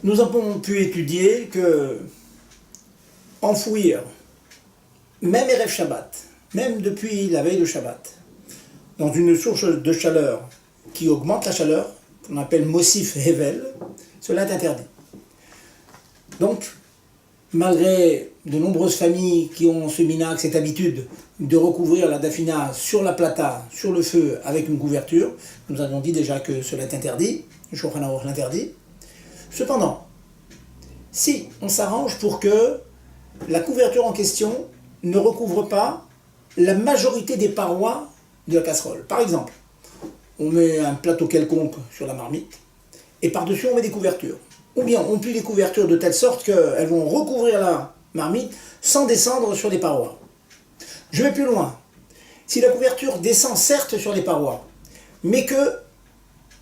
Nous avons pu étudier que enfouir, même Erev Shabbat, même depuis la veille de Shabbat, dans une source de chaleur qui augmente la chaleur, qu'on appelle Mosif Hevel, cela est interdit. Donc, malgré de nombreuses familles qui ont ce minhag, cette habitude de recouvrir la dafina sur la plata, sur le feu, avec une couverture, nous avons dit déjà que cela est interdit, le Shulchan Aruch l'interdit. Cependant, si on s'arrange pour que la couverture en question ne recouvre pas la majorité des parois de la casserole. Par exemple, on met un plateau quelconque sur la marmite et par-dessus on met des couvertures. Ou bien on plie les couvertures de telle sorte qu'elles vont recouvrir la marmite sans descendre sur les parois. Je vais plus loin. Si la couverture descend certes sur les parois, mais que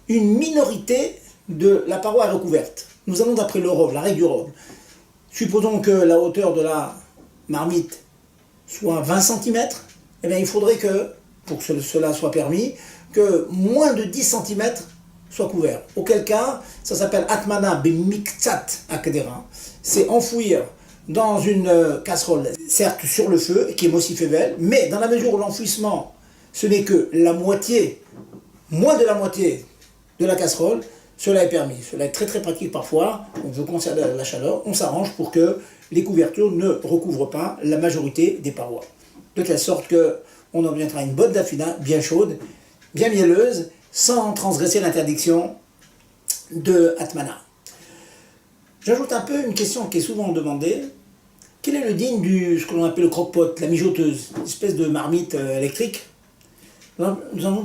une minorité de la paroi est recouverte. Nous allons d'après le Rov, la règle du Rov. Supposons que la hauteur de la marmite soit 20 cm, eh bien il faudrait que, pour que cela soit permis, que moins de 10 cm soit couvert. Auquel cas, ça s'appelle Atmana Bemiktsat Akdera. C'est enfouir dans une casserole, certes sur le feu, qui est Mosif Hevel, mais dans la mesure où l'enfouissement, ce n'est que la moitié, moins de la moitié de la casserole, cela est permis. Cela est très très pratique parfois. On veut conserver la chaleur, on s'arrange pour que les couvertures ne recouvrent pas la majorité des parois. De telle sorte qu'on obtiendra une bonne dafina bien chaude, bien mielleuse, sans transgresser l'interdiction de Atmana. J'ajoute un peu une question qui est souvent demandée. Quel est le digne du ce que l'on appelle le croque-pot, la mijoteuse, une espèce de marmite électrique? Nous avons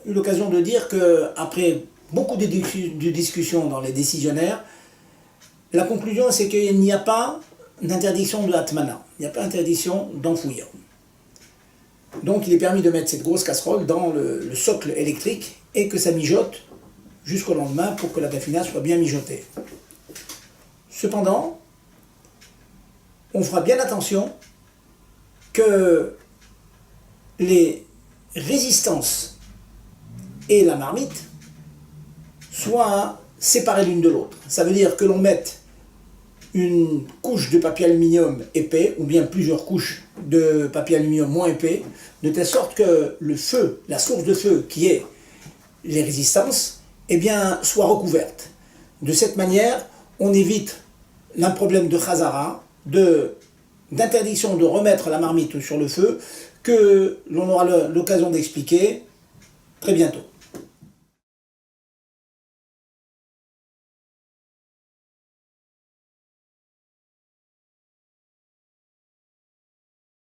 eu l'occasion de dire qu'après beaucoup de discussions dans les décisionnaires, la conclusion c'est qu'il n'y a pas d'interdiction de Atmana, il n'y a pas d'interdiction d'enfouir. Donc il est permis de mettre cette grosse casserole dans le socle électrique et que ça mijote jusqu'au lendemain pour que la dafina soit bien mijotée. Cependant, on fera bien attention que les résistances et la marmite soient séparées l'une de l'autre. Ça veut dire que l'on mette une couche de papier aluminium épais ou bien plusieurs couches de papier aluminium moins épais, de telle sorte que le feu, la source de feu qui est les résistances, eh bien, soit recouverte. De cette manière, on évite un problème de chazara, d'interdiction de remettre la marmite sur le feu, que l'on aura l'occasion d'expliquer très bientôt.